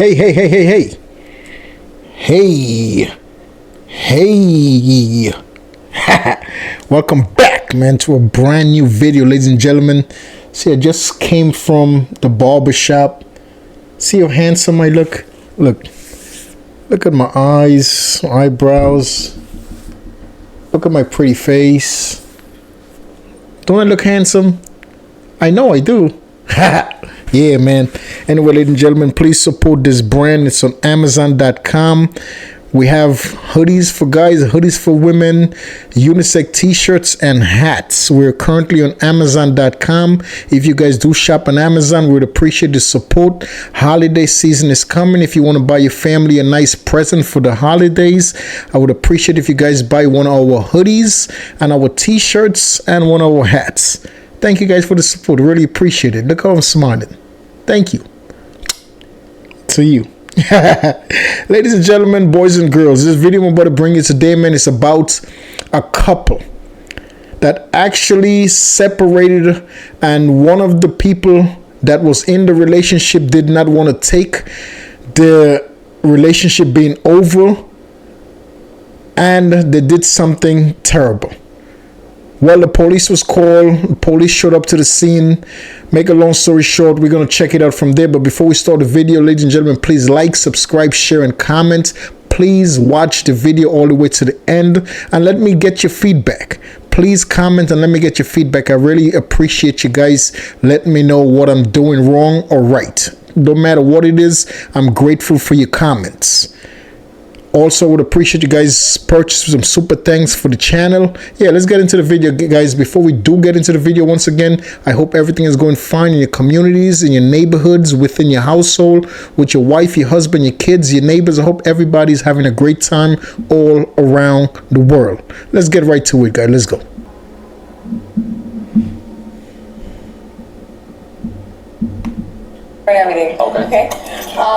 Hey, hey, hey, hey, hey. Hey. Welcome back, man, to a brand new video, ladies and gentlemen. See, I just came from the barber shop. See how handsome I look? Look at my eyes, eyebrows. Look at my pretty face. Don't I look handsome? I know I do. Yeah, man. Anyway, ladies and gentlemen, please support this brand. It's on Amazon.com. We have hoodies for guys, hoodies for women, unisex t-shirts, and hats. We're currently on Amazon.com. If you guys do shop on Amazon, we would appreciate the support. Holiday season is coming. If you want to buy your family a nice present for the holidays, I would appreciate if you guys buy one of our hoodies and our t-shirts and one of our hats. Thank you guys for the support. Really appreciate it. Look how I'm smiling. Thank you. To you. Ladies and gentlemen, boys and girls, this video I'm about to bring you today, man, is about a couple that actually separated, and one of the people that was in the relationship did not want to take the relationship being over, and they did something terrible. Well, the police was called. The police showed up to the scene. Make a long story short, we're going to check it out from there. But before we start the video, ladies and gentlemen, please like, subscribe, share, and comment. Please watch the video all the way to the end and let me get your feedback. Please comment and let me get your feedback. I really appreciate you guys letting me know what I'm doing wrong or right. No matter what it is, I'm grateful for your comments. Also, would appreciate you guys purchase some super thanks for the channel. Yeah, let's get into the video, guys. Before we do get into the video, once again, I hope everything is going fine in your communities, in your neighborhoods, within your household, with your wife, your husband, your kids, your neighbors. I hope everybody's having a great time all around the world. Let's get right to it, guys. Let's go. Everything. Okay.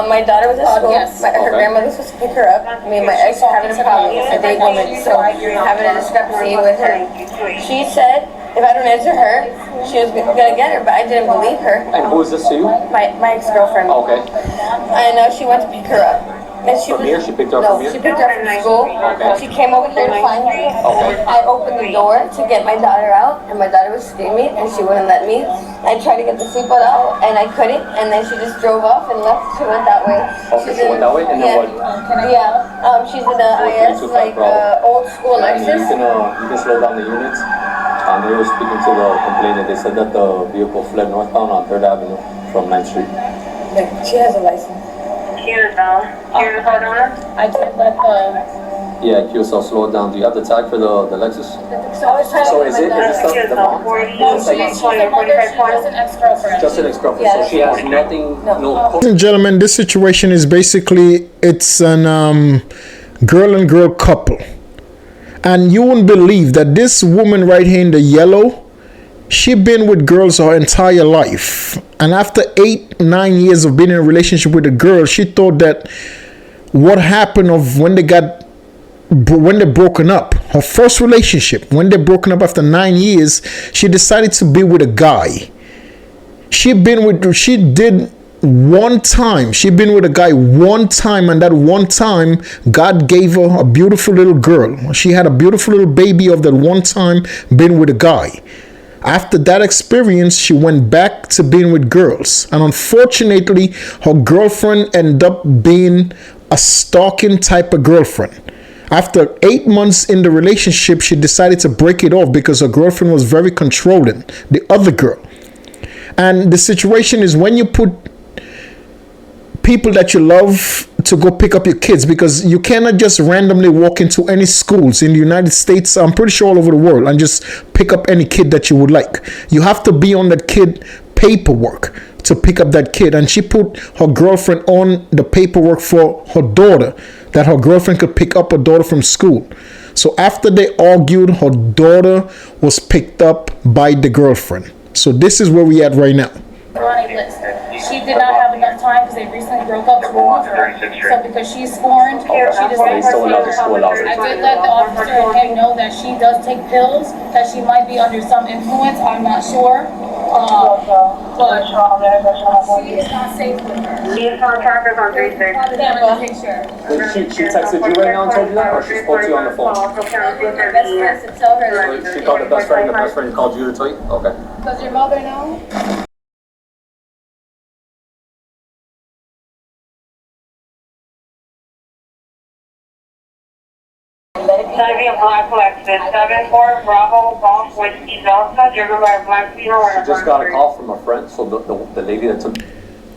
My daughter was at school. Yes. Her grandmother was supposed to pick her up. Me and my ex are having a problem. It's a date woman, so having a discrepancy with her. She said if I don't answer her, she was gonna get her, but I didn't believe her. And who is this to you? My ex-girlfriend. Okay. I know she went to pick her up. And she From here? She picked her up from here? She picked her up from school. Okay. She came over here to find me. Okay. I opened the door to get my daughter out, and my daughter was screaming, and she wouldn't let me. I tried to get the seatbelt out, and I couldn't, and then she just drove off and left. She went that way. Okay, she went that way, and then what? Yeah, she's in the IS, like old school Lexus. You can slow down the units. They were speaking to the complainant. They said that the vehicle fled northbound on 3rd Avenue from 9th Street. Like, she has a license. I did let the... Yeah, QSL slowed down. Do you have the tag for the Lexus? So is it the mom? She's a mother, she's just an ex-girlfriend. Just an ex-girlfriend, so she has nothing, no... Ladies and gentlemen, this situation is basically, it's an girl and girl couple. And you wouldn't believe that this woman right here in the yellow, she been with girls her entire life. And after 8-9 years of being in a relationship with a girl, she thought that what happened of when they're broken up, her first relationship, when they're broken up after 9 years, she decided to be with a guy. She been with a guy one time, and that one time God gave her a beautiful little girl. She had a beautiful little baby of that one time being with a guy. After that experience, she went back to being with girls. And unfortunately, her girlfriend ended up being a stalking type of girlfriend. After 8 months in the relationship, she decided to break it off because her girlfriend was very controlling, the other girl. And the situation is when you put people that you love to go pick up your kids, because you cannot just randomly walk into any schools in the United States, I'm pretty sure all over the world, and just pick up any kid that you would like. You have to be on that kid paperwork to pick up that kid. And she put her girlfriend on the paperwork for her daughter, that her girlfriend could pick up her daughter from school. So after they argued, her daughter was picked up by the girlfriend. So this is where we at right now. She did not have enough time because they recently broke up to remove her. So because she's scorned, she just They still allow the school hours. I did let the officer and him know that she does take pills, that she might be under some influence. I'm not sure. But she is not safe with her. These contractors on 360. She texted you right now and told you that, or she spoke to you on the phone? Best friends to tell her that. She called the best friend called you to tell you? Okay. Does your mother know? Savvy and Black Lexus, 74 Bravo Golf Whiskey Delta, driven by a Black Beetle. She just got a call from a friend, so the lady that took...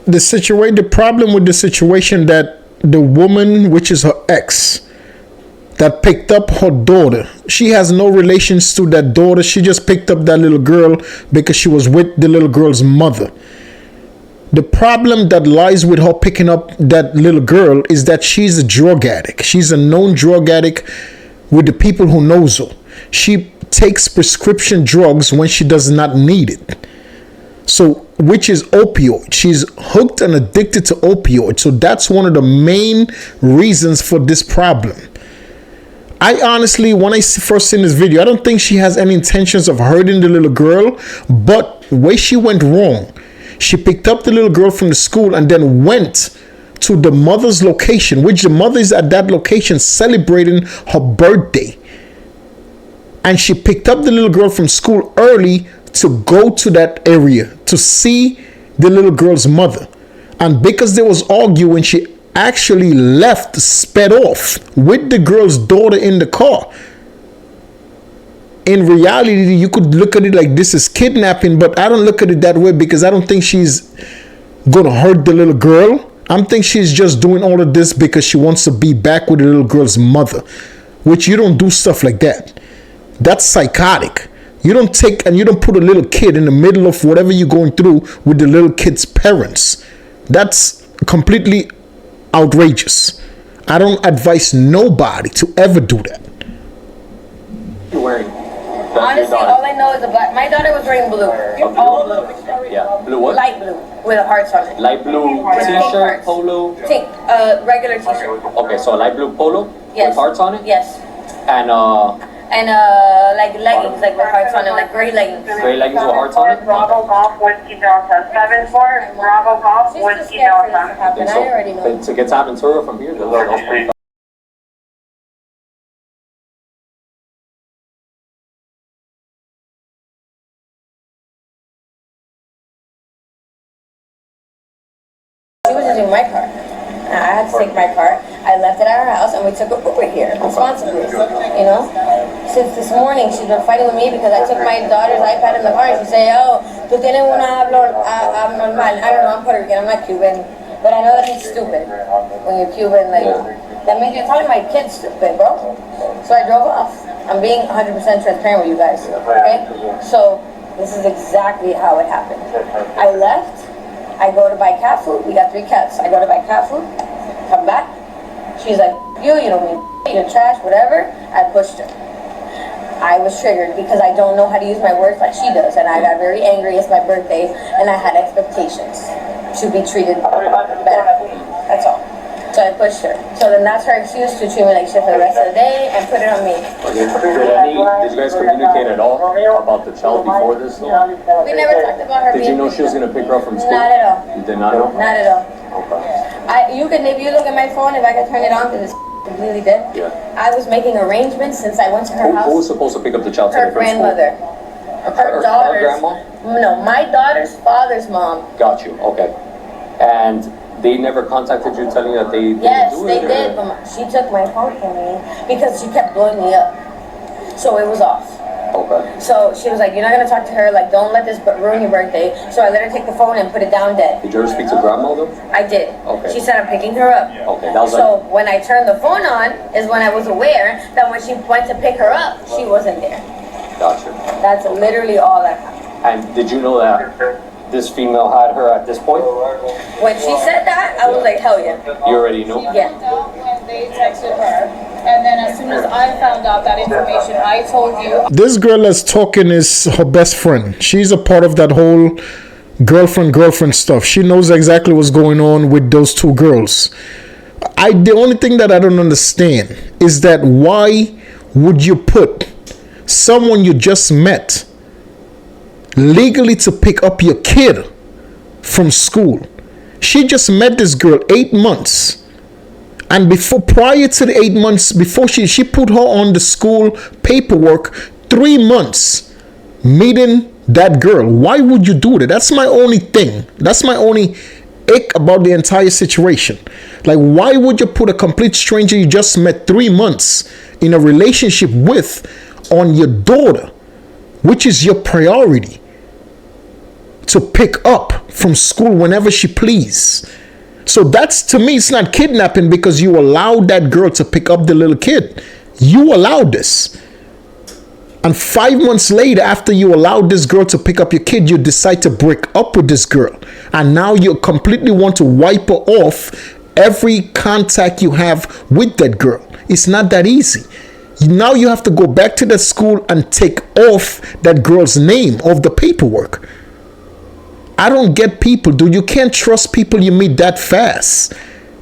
The problem with the situation that the woman, which is her ex, that picked up her daughter, she has no relations to that daughter. She just picked up that little girl because she was with the little girl's mother. The problem that lies with her picking up that little girl is that she's a drug addict. She's a known drug addict with the people who knows her. She takes prescription drugs when she does not need it. So, which is opioid. She's hooked and addicted to opioid. So that's one of the main reasons for this problem. I honestly, when I first seen this video, I don't think she has any intentions of hurting the little girl, but where she went wrong, she picked up the little girl from the school and then went to the mother's location, which the mother is at that location celebrating her birthday. And she picked up the little girl from school early to go to that area to see the little girl's mother. And because they was arguing, she actually left, sped off with the girl's daughter in the car. In reality, you could look at it like this is kidnapping, but I don't look at it that way because I don't think she's gonna hurt the little girl. I think she's just doing all of this because she wants to be back with the little girl's mother, which you don't do stuff like that. That's psychotic. You don't take and you don't put a little kid in the middle of whatever you're going through with the little kid's parents. That's completely outrageous. I don't advise nobody to ever do that. You're wearing? Honestly, all I know is the black. My daughter was wearing blue. All blue. Yeah. Blue what? Light blue with hearts on it. Light blue t-shirt, polo? Regular t-shirt. Okay, so a light blue polo? Yes. With hearts on it? Yes. And like leggings, like with hearts on it, like gray leggings. gray leggings with hearts on it? Bravo Golf Whiskey Delta, 74 Bravo Golf She's too Whiskey scared for this to Delta. happen. I already know. To get to Aventura from here, that's pretty She was using my car. I had to take my car. I left it at her house and we took an Uber here responsibly. You know? Since this morning she's been fighting with me because I took my daughter's iPad in the car and she said, oh, tú tienes una abnormal. I don't know, I'm Puerto Rican, I'm not Cuban. But I know that he's stupid. When you're Cuban, like, that means you're telling my kid stupid, bro. So I drove off. I'm being 100% transparent with you guys, okay? So this is exactly how it happened. I left. I go to buy cat food. We got 3 cats. I go to buy cat food. Come back. She's like, you don't mean you're trash, whatever. I pushed her. I was triggered because I don't know how to use my words like she does. And I got very angry. It's my birthday. And I had expectations to be treated better. That's all. So I pushed her. So then that's her excuse to treat me like shit for the rest of the day and put it on me. Did you guys communicate at all about the child before this? We never talked about her Did you being... know she was going to pick her up from school? Not at all. You did not know? Not at all. Okay. If you look at my phone, if I could turn it on, because it's completely dead. Yeah. I was making arrangements since I went to her house. Who was supposed to pick up the child today Her from school? grandmother. Her daughter's. Her grandma? No, my daughter's father's mom. Got you. Okay. And they never contacted you telling you that they Yes, didn't do they it? did, but she took my phone from me because she kept blowing me up. So it was off. Okay. So she was like, you're not going to talk to her, like, don't let this ruin your birthday. So I let her take the phone and put it down dead. Did you ever speak to grandma though? I did. Okay. She said I'm picking her up. Okay, that was So when I turned the phone on is when I was aware that when she went to pick her up, she wasn't there. Gotcha. That's literally all that happened. And did you know that this female had her at this point? When she said that, I was like, hell yeah. You already knew? Yeah. When they texted her, and then as soon as I found out that information, I told you. This girl that's talking is her best friend. She's a part of that whole girlfriend stuff. She knows exactly what's going on with those two girls. The only thing that I don't understand is that why would you put someone you just met legally to pick up your kid from school? She just met this girl 8 months. And prior to the 8 months, before she put her on the school paperwork, 3 months meeting that girl. Why would you do that? That's my only thing. That's my only ick about the entire situation. Like, why would you put a complete stranger you just met 3 months in a relationship with on your daughter, which is your priority, to pick up from school whenever she please? So that's, to me, it's not kidnapping because you allowed that girl to pick up the little kid. You allowed this. And 5 months later, after you allowed this girl to pick up your kid, you decide to break up with this girl. And now you completely want to wipe her off every contact you have with that girl. It's not that easy. Now you have to go back to the school and take off that girl's name off the paperwork. I don't get people, dude. You can't trust people you meet that fast.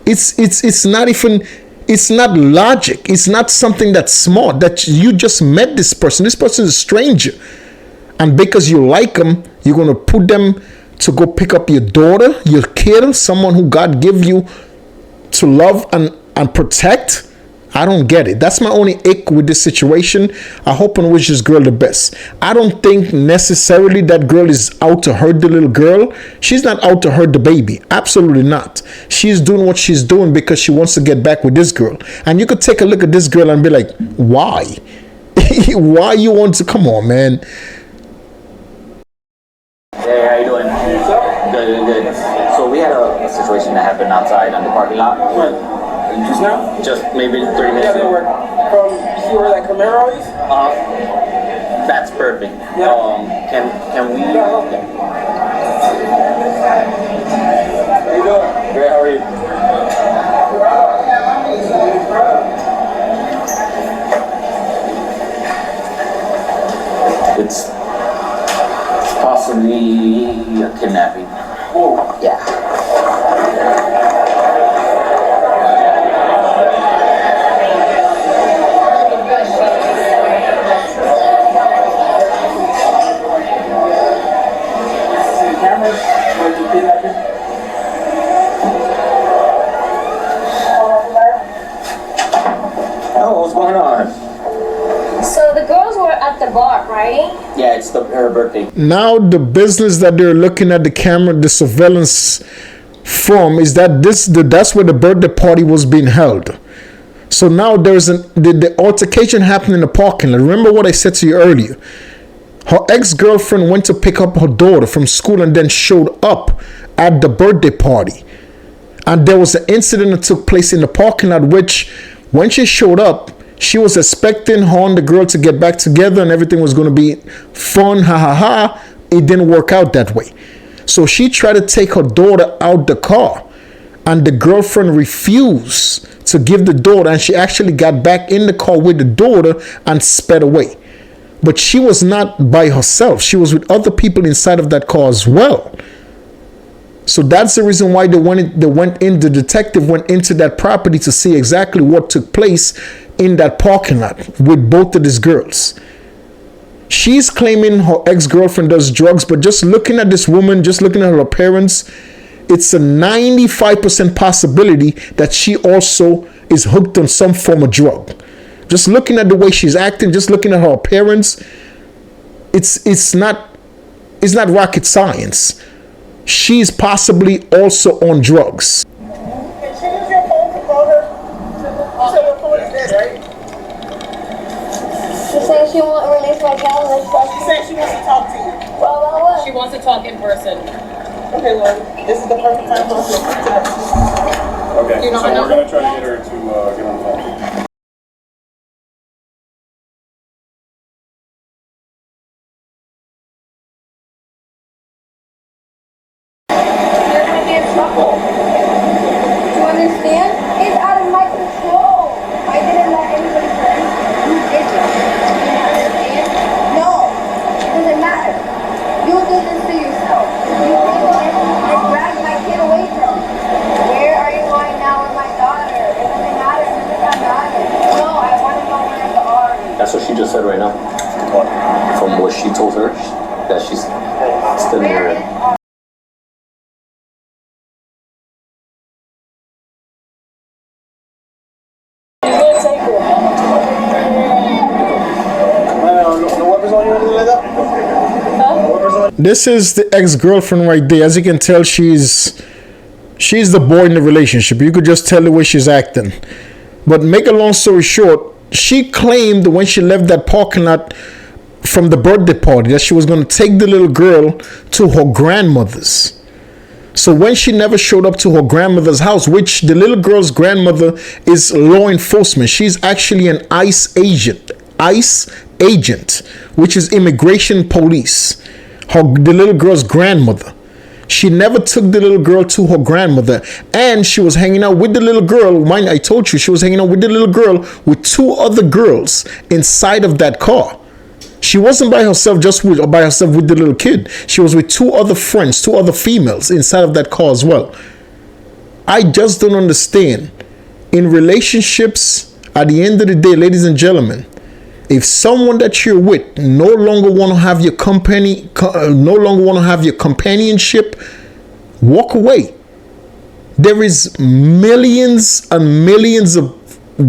It's not even... It's not logic. It's not something that's smart, that you just met this person. This person is a stranger. And because you like them, you're going to put them to go pick up your daughter, your kid, someone who God gave you to love and protect. I don't get it. That's my only ick with this situation. I hope and wish this girl the best. I don't think necessarily that girl is out to hurt the little girl. She's not out to hurt the baby. Absolutely not. She's doing what she's doing because she wants to get back with this girl. And you could take a look at this girl and be like, why? Why you want to? Come on, man. Hey, how you doing? Good. So we had a situation that happened outside on the parking lot. When? Just now? Just maybe 30 minutes Yeah, they ago. were from, you see where that Camaro is? That's perfect. Yeah. Can we? How you doing? Great, how are you? It's possibly a kidnapping. Oh. Yeah. Oh, what's going on? So the girls were at the bar, right? Yeah, it's her birthday. Now the business that they're looking at the camera, the surveillance from, is that that's where the birthday party was being held. So now there's the altercation happened in the parking lot. Remember what I said to you earlier? Her ex-girlfriend went to pick up her daughter from school and then showed up at the birthday party. And there was an incident that took place in the parking lot, which when she showed up, she was expecting her and the girl to get back together and everything was going to be fun, ha ha ha. It didn't work out that way. So she tried to take her daughter out the car and the girlfriend refused to give the daughter, and she actually got back in the car with the daughter and sped away. But she was not by herself. She was with other people inside of that car as well. So that's the reason why the detective went into that property to see exactly what took place in that parking lot with both of these girls. She's claiming her ex-girlfriend does drugs, but just looking at this woman, just looking at her appearance, it's a 95% possibility that she also is hooked on some form of drug. Just looking at the way she's acting, just looking at her appearance, it's not rocket science. She's possibly also on drugs. Can she use your phone to call her? You said your phone is dead, right? She's saying she won't release my calendar. She said she wants to talk to you. Well, about what? She wants to talk in person. Okay, well, this is the perfect time for us to speak to her. Okay, You know so her we're number? gonna try to get her to get on the phone. You're gonna be in trouble. Do you understand? It's out of my control. I didn't let anybody do anything. You did it. Do you understand? No. It doesn't matter. You did this to yourself. You told her that she's still here. This is the ex-girlfriend right there. As you can tell, she's the boy in the relationship. You could just tell the way she's acting. But make a long story short, she claimed when she left that parking lot from the birthday party that she was going to take the little girl to her grandmother's. So when she never showed up to her grandmother's house, which the little girl's grandmother is law enforcement, she's actually an ICE agent, which is immigration police. The little girl's grandmother. She never took the little girl to her grandmother, and she was hanging out with the little girl. Mind, I told you she was hanging out with the little girl with 2 other girls inside of that car. She wasn't by herself, by herself with the little kid. She was with 2 other friends, 2 other females inside of that car as well. I just don't understand. In relationships, at the end of the day, ladies and gentlemen, if someone that you're with no longer want to have your company, no longer want to have your companionship, walk away. There is millions and millions of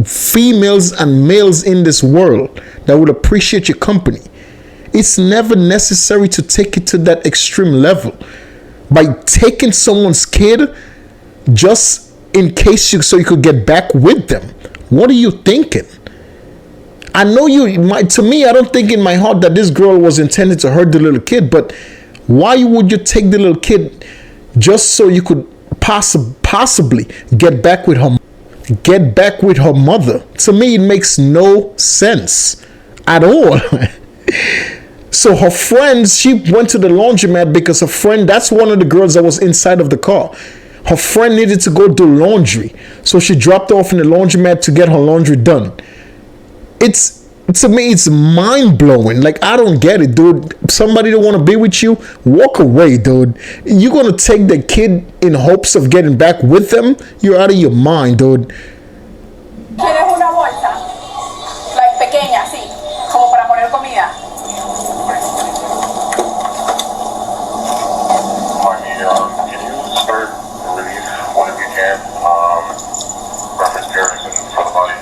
females and males in this world that would appreciate your company. It's never necessary to take it to that extreme level by taking someone's kid just in case so you could get back with them. What are you thinking? I know to me, I don't think in my heart that this girl was intended to hurt the little kid, but why would you take the little kid just so you could possibly get back with her mother? To me, it makes no sense at all. So her friends, she went to the laundromat because her friend, that's one of the girls that was inside of the car. Her friend needed to go do laundry, so she dropped off in the laundromat to get her laundry done. To me, it's mind-blowing. Like, I don't get it, dude. Somebody don't want to be with you, walk away, dude. You're going to take the kid in hopes of getting back with them? You're out of your mind, dude. ¿Quieres una bolsa? Like pequeña, así, como para poner comida. Can you start release whenever you can? Reference Garrison for the body.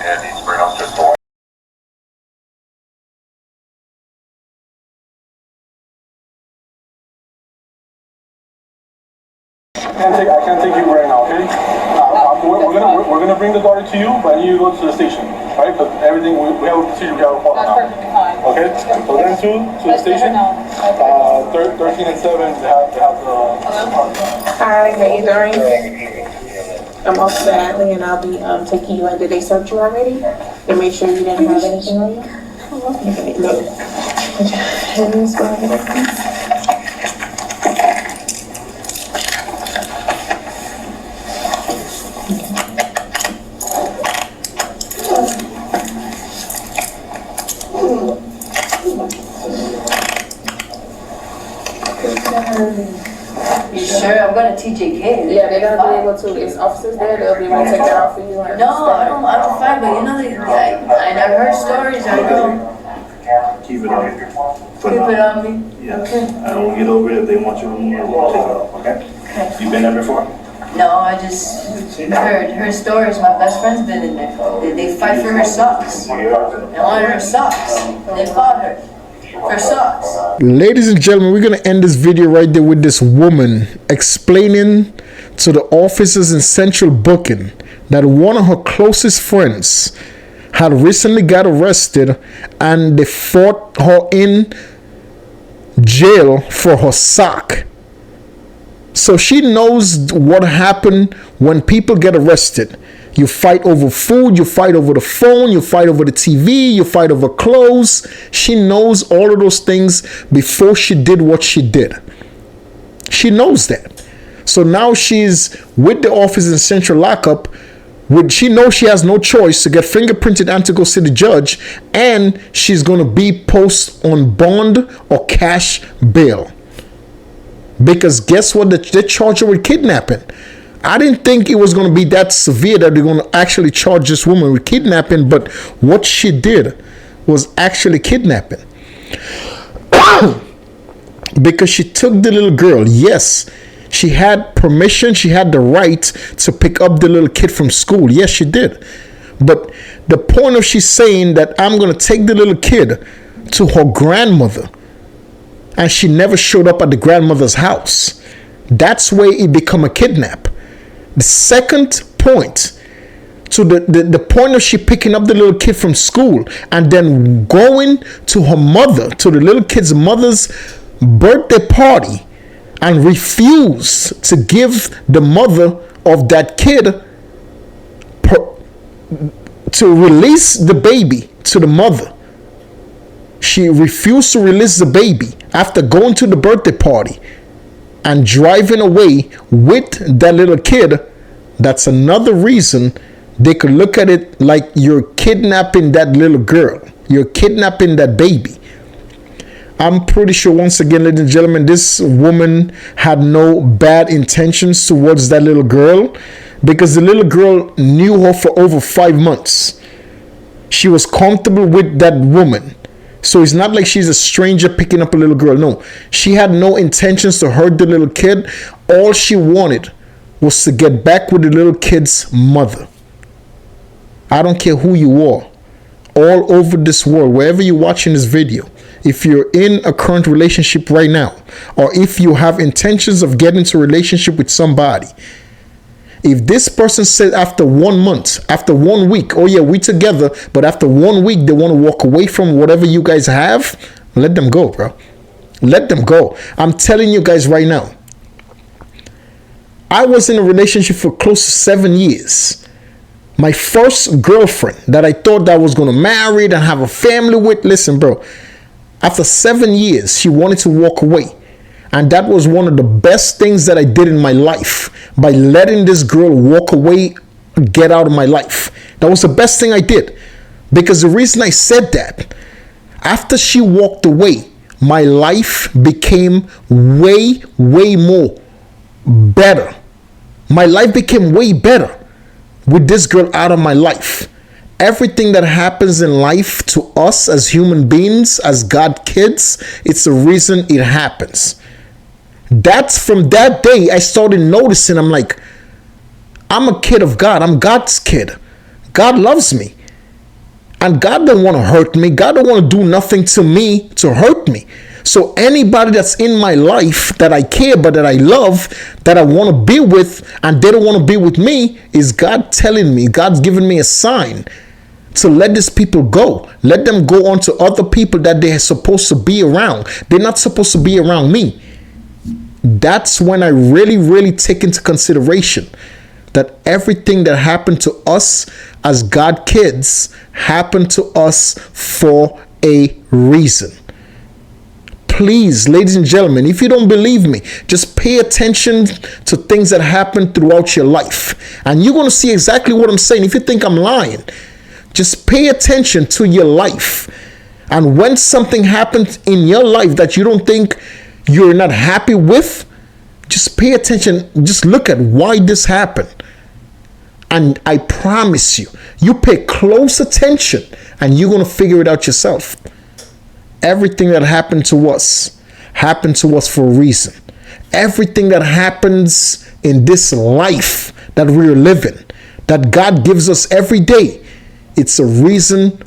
Yeah, needs to bring up just the I can't take you right now, okay? We're gonna bring the daughter to you, but I need you to go to the station, right? Because everything we have a procedure we have to follow now. Perfectly fine. Okay? So then to the station. 13 and 7 they have the. Hi, how you doing? I'm also Adley, and I'll be taking you in. Did they search you already? And make sure you didn't have anything on you? Okay, look. Put your hands behind it, please. You sure? I'm gonna teach a kid. Yeah, they're gonna be able to. It's officers there. They'll be able to take that off for you. No, I don't fight, but you know, I've heard stories. I know. Keep it on you. Keep it on me. Yeah. Okay. I don't get over it if they want you to take it off, okay? Okay. You been there before? No, I just heard her stories. My best friend's been in there. They fight for her socks. They wanted her socks. They fought her for socks. Ladies and gentlemen, we're going to end this video right there with this woman explaining to the officers in Central Booking that one of her closest friends had recently got arrested and they fought her in jail for her sock. So she knows what happened when people get arrested. You fight over food, you fight over the phone, you fight over the TV, you fight over clothes. She knows all of those things before she did what she did. She knows that. So now she's with the office in Central Lockup. She knows she has no choice to get fingerprinted and to go see the judge. And she's going to be post on bond or cash bail. Because guess what? They charge her with kidnapping. I didn't think it was going to be that severe that they're going to actually charge this woman with kidnapping, but what she did was actually kidnapping. because she took the little girl. Yes, she had permission, she had the right to pick up the little kid from school. Yes, she did. But the point of she's saying that I'm going to take the little kid to her grandmother, and she never showed up at the grandmother's house, that's where it become a kidnap. The second point, to the point of she picking up the little kid from school and then going to her mother, to the little kid's mother's birthday party, and refuse to give the mother of that kid to release the baby to the mother. She refused to release the baby after going to the birthday party and driving away with that little kid. That's another reason they could look at it like you're kidnapping that little girl. You're kidnapping that baby. I'm pretty sure, once again, ladies and gentlemen, this woman had no bad intentions towards that little girl, because the little girl knew her for over 5 months. She was comfortable with that woman. So it's not like she's a stranger picking up a little girl. No, she had no intentions to hurt the little kid. All she wanted was to get back with the little kid's mother. I don't care who you are. All over this world, wherever you're watching this video, if you're in a current relationship right now, or if you have intentions of getting into a relationship with somebody, if this person said after 1 month, after 1 week, oh yeah, we together, but after 1 week they want to walk away from whatever you guys have, let them go, bro. Let them go. I'm telling you guys right now, I was in a relationship for close to 7 years. My first girlfriend that I thought that I was going to marry and have a family with, listen, bro, after 7 years, she wanted to walk away. And that was one of the best things that I did in my life, by letting this girl walk away, get out of my life. That was the best thing I did. Because the reason I said that, after she walked away, my life became way, way more better. My life became way better with this girl out of my life. Everything that happens in life to us as human beings, as God kids, it's the reason it happens. That's from that day I started noticing, I'm like, I'm a kid of God. I'm God's kid. God loves me. And God don't want to hurt me. God don't want to do nothing to me to hurt me. So anybody that's in my life that I care about, that I love, that I want to be with, and they don't want to be with me, is God telling me, God's giving me a sign to let these people go. Let them go on to other people that they're supposed to be around. They're not supposed to be around me. That's when I really, really take into consideration that everything that happened to us as God kids happened to us for a reason. Please, ladies and gentlemen, if you don't believe me, just pay attention to things that happen throughout your life, and you're going to see exactly what I'm saying. If you think I'm lying, just pay attention to your life. And when something happens in your life that you don't think you're not happy with, just pay attention. Just look at why this happened. And I promise you, you pay close attention and you're going to figure it out yourself. Everything that happened to us for a reason. Everything that happens in this life that we're living, that God gives us every day, it's a reason.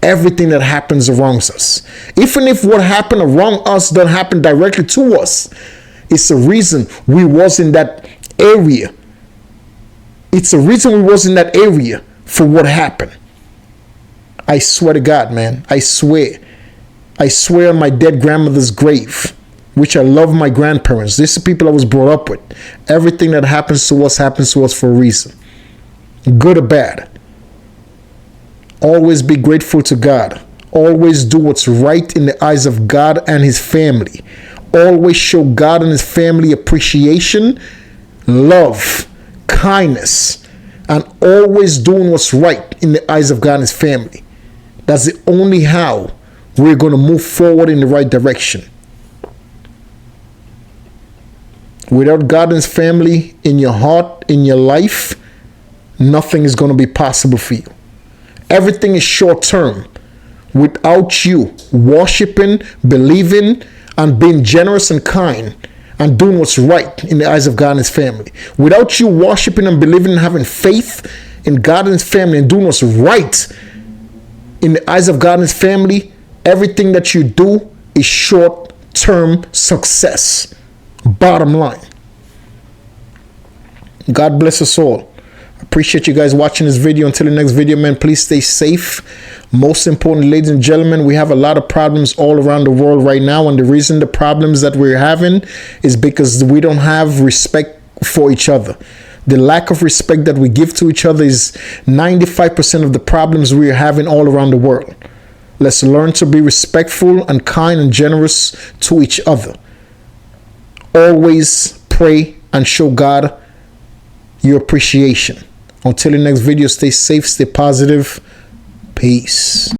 Everything that happens around us, even if what happened around us don't happen directly to us, it's a reason we was in that area. It's a reason we was in that area for what happened. I swear to God, man. I swear on my dead grandmother's grave, which I love my grandparents. These are people I was brought up with. Everything that happens to us for a reason. Good or bad. Always be grateful to God. Always do what's right in the eyes of God and his family. Always show God and his family appreciation, love, kindness, and always doing what's right in the eyes of God and his family. That's the only how we're going to move forward in the right direction. Without God and his family in your heart, in your life, nothing is going to be possible for you. Everything is short term. without you worshiping, believing, and being generous and kind and doing what's right in the eyes of God and his family. Without you worshiping and believing and having faith in God and his family and doing what's right in the eyes of God and his family, everything that you do is short-term success. Bottom line. God bless us all. Appreciate you guys watching this video. Until the next video, man, please stay safe. Most important, ladies and gentlemen, we have a lot of problems all around the world right now, and the reason the problems that we're having is because we don't have respect for each other. The lack of respect that we give to each other is 95% of the problems we're having all around the world. Let's learn to be respectful and kind and generous to each other. Always pray and show God your appreciation. Until the next video, stay safe, stay positive. Peace.